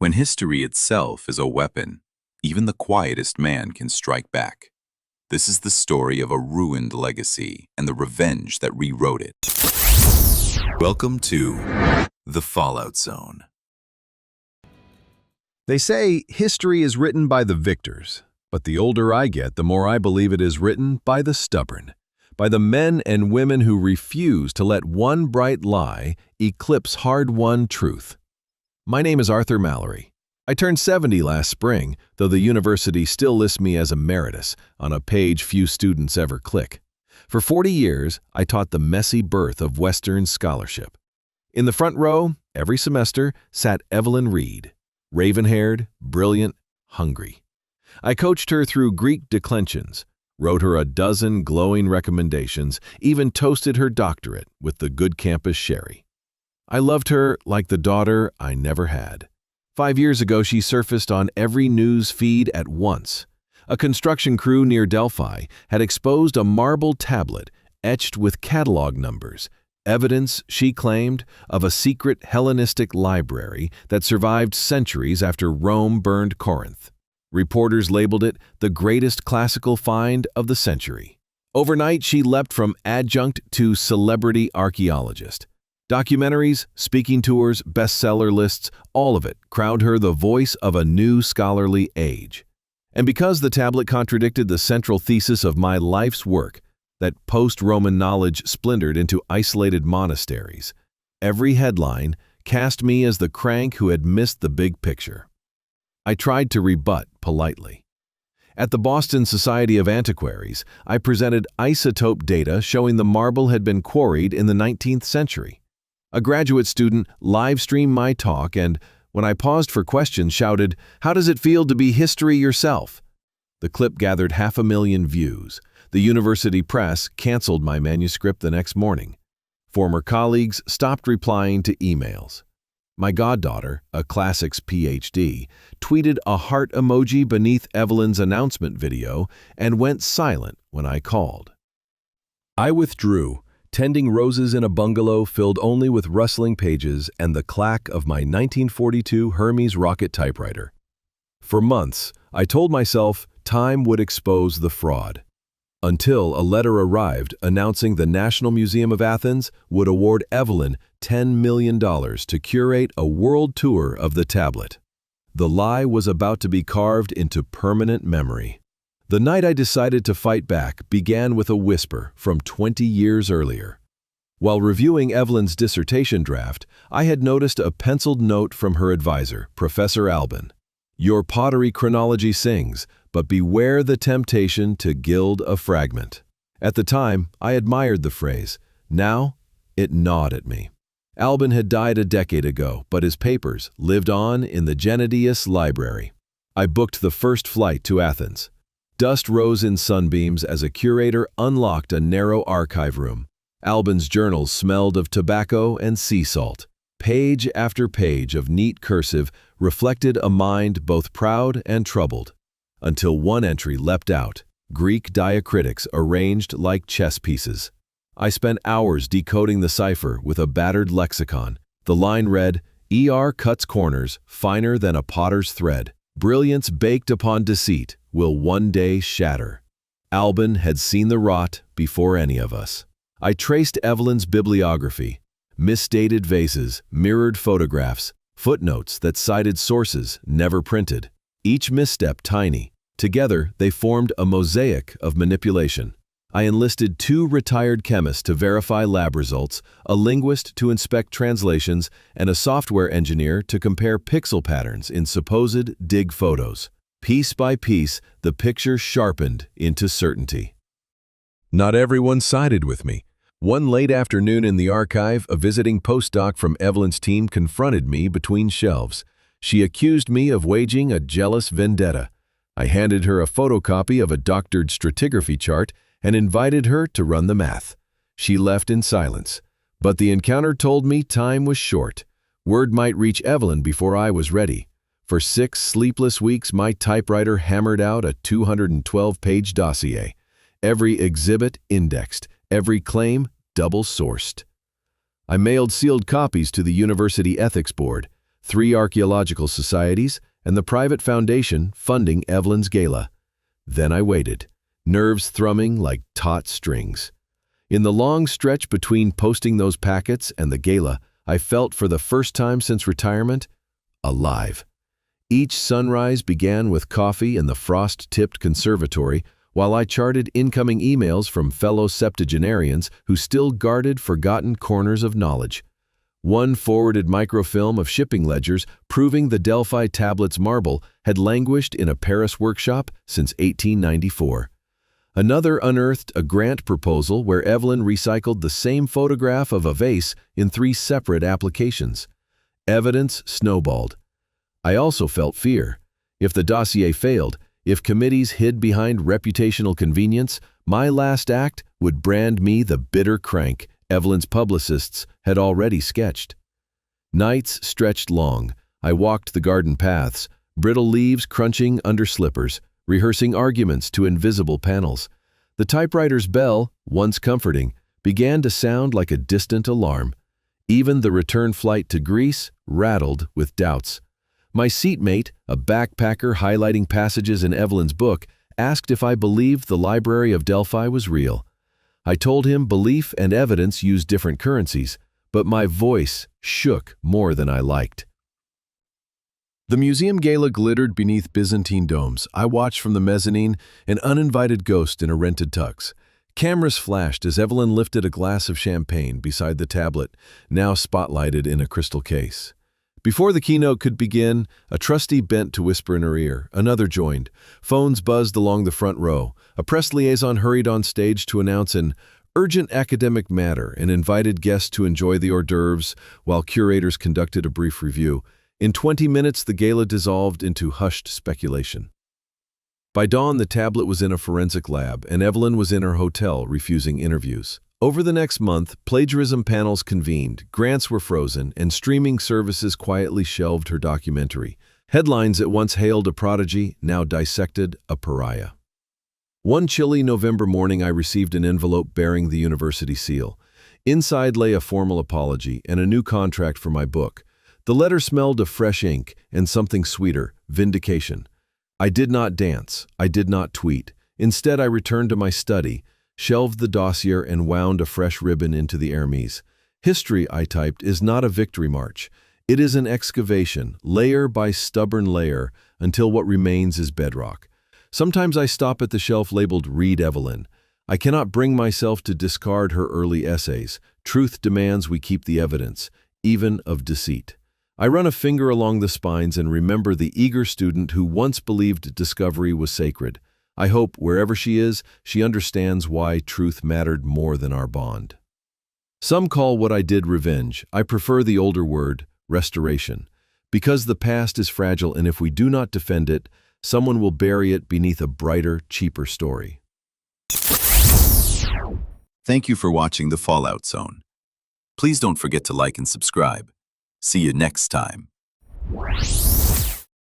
When history itself is a weapon, even the quietest man can strike back. This is the story of a ruined legacy and the revenge that rewrote it. Welcome to The Fallout Zone. They say history is written by the victors, but the older I get, the more I believe it is written by the stubborn, by the men and women who refuse to let one bright lie eclipse hard-won truth. My name is Arthur Mallory. I turned 70 last spring, though the university still lists me as emeritus on a page few students ever click. For 40 years, I taught the messy birth of Western scholarship. In the front row, every semester, sat Evelyn Reed, raven-haired, brilliant, hungry. I coached her through Greek declensions, wrote her a dozen glowing recommendations, even toasted her doctorate with the good campus sherry. I loved her like the daughter I never had. 5 years ago, she surfaced on every news feed at once. A construction crew near Delphi had exposed a marble tablet etched with catalog numbers, evidence, she claimed, of a secret Hellenistic library that survived centuries after Rome burned Corinth. Reporters labeled it the greatest classical find of the century. Overnight, she leapt from adjunct to celebrity archaeologist. Documentaries, speaking tours, bestseller lists, all of it crowned her the voice of a new scholarly age. And because the tablet contradicted the central thesis of my life's work, that post-Roman knowledge splintered into isolated monasteries, every headline cast me as the crank who had missed the big picture. I tried to rebut politely. At the Boston Society of Antiquaries, I presented isotope data showing the marble had been quarried in the 19th century. A graduate student live-streamed my talk and, when I paused for questions, shouted, "How does it feel to be history yourself?" The clip gathered 500,000 views. The university press canceled my manuscript the next morning. Former colleagues stopped replying to emails. My goddaughter, a classics PhD, tweeted a heart emoji beneath Evelyn's announcement video and went silent when I called. I withdrew, tending roses in a bungalow filled only with rustling pages and the clack of my 1942 Hermes rocket typewriter. For months, I told myself time would expose the fraud. Until a letter arrived announcing the National Museum of Athens would award Evelyn $10 million to curate a world tour of the tablet. The lie was about to be carved into permanent memory. The night I decided to fight back began with a whisper from 20 years earlier. While reviewing Evelyn's dissertation draft, I had noticed a penciled note from her advisor, Professor Albin. "Your pottery chronology sings, but beware the temptation to gild a fragment." At the time, I admired the phrase. Now, it gnawed at me. Albin had died a decade ago, but his papers lived on in the Gennadius Library. I booked the first flight to Athens. Dust rose in sunbeams as a curator unlocked a narrow archive room. Albin's journals smelled of tobacco and sea salt. Page after page of neat cursive reflected a mind both proud and troubled. Until one entry leapt out, Greek diacritics arranged like chess pieces. I spent hours decoding the cipher with a battered lexicon. The line read, "ER cuts corners finer than a potter's thread. Brilliance baked upon deceit will one day shatter." Albin had seen the rot before any of us. I traced Evelyn's bibliography. Misdated vases, mirrored photographs, footnotes that cited sources never printed. Each misstep tiny. Together, they formed a mosaic of manipulation. I enlisted 2 retired chemists to verify lab results, a linguist to inspect translations, and a software engineer to compare pixel patterns in supposed dig photos. Piece by piece, the picture sharpened into certainty. Not everyone sided with me. One late afternoon in the archive, a visiting postdoc from Evelyn's team confronted me between shelves. She accused me of waging a jealous vendetta. I handed her a photocopy of a doctored stratigraphy chart and invited her to run the math. She left in silence, but the encounter told me time was short. Word might reach Evelyn before I was ready. For 6 sleepless weeks, my typewriter hammered out a 212-page dossier. Every exhibit indexed, every claim double-sourced. I mailed sealed copies to the University Ethics Board. 3 archaeological societies, and the private foundation funding Evelyn's gala. Then I waited, nerves thrumming like taut strings. In the long stretch between posting those packets and the gala, I felt for the first time since retirement, alive. Each sunrise began with coffee in the frost-tipped conservatory, while I charted incoming emails from fellow septuagenarians who still guarded forgotten corners of knowledge. One forwarded microfilm of shipping ledgers proving the Delphi tablet's marble had languished in a Paris workshop since 1894. Another unearthed a grant proposal where Evelyn recycled the same photograph of a vase in 3 separate applications. Evidence snowballed. I also felt fear. If the dossier failed, if committees hid behind reputational convenience, my last act would brand me the bitter crank Evelyn's publicists had already sketched. Nights stretched long. I walked the garden paths, brittle leaves crunching under slippers, rehearsing arguments to invisible panels. The typewriter's bell, once comforting, began to sound like a distant alarm. Even the return flight to Greece rattled with doubts. My seatmate, a backpacker highlighting passages in Evelyn's book, asked if I believed the Library of Delphi was real. I told him belief and evidence use different currencies, but my voice shook more than I liked. The museum gala glittered beneath Byzantine domes. I watched from the mezzanine, an uninvited ghost in a rented tux. Cameras flashed as Evelyn lifted a glass of champagne beside the tablet, now spotlighted in a crystal case. Before the keynote could begin, a trustee bent to whisper in her ear. Another joined. Phones buzzed along the front row. A press liaison hurried on stage to announce an urgent academic matter and invited guests to enjoy the hors d'oeuvres while curators conducted a brief review. In 20 minutes, the gala dissolved into hushed speculation. By dawn, the tablet was in a forensic lab, and Evelyn was in her hotel refusing interviews. Over the next month, plagiarism panels convened, grants were frozen, and streaming services quietly shelved her documentary. Headlines that once hailed a prodigy now dissected a pariah. One chilly November morning, I received an envelope bearing the university seal. Inside lay a formal apology and a new contract for my book. The letter smelled of fresh ink and something sweeter, vindication. I did not dance. I did not tweet. Instead, I returned to my study, shelved the dossier, and wound a fresh ribbon into the Hermes. History, I typed, is not a victory march. It is an excavation, layer by stubborn layer, until what remains is bedrock. Sometimes I stop at the shelf labeled Read Evelyn. I cannot bring myself to discard her early essays. Truth demands we keep the evidence, even of deceit. I run a finger along the spines and remember the eager student who once believed discovery was sacred. I hope, wherever she is, she understands why truth mattered more than our bond. Some call what I did revenge. I prefer the older word, restoration. Because the past is fragile, and if we do not defend it, someone will bury it beneath a brighter, cheaper story. Thank you for watching The Fallout Zone. Please don't forget to like and subscribe. See you next time.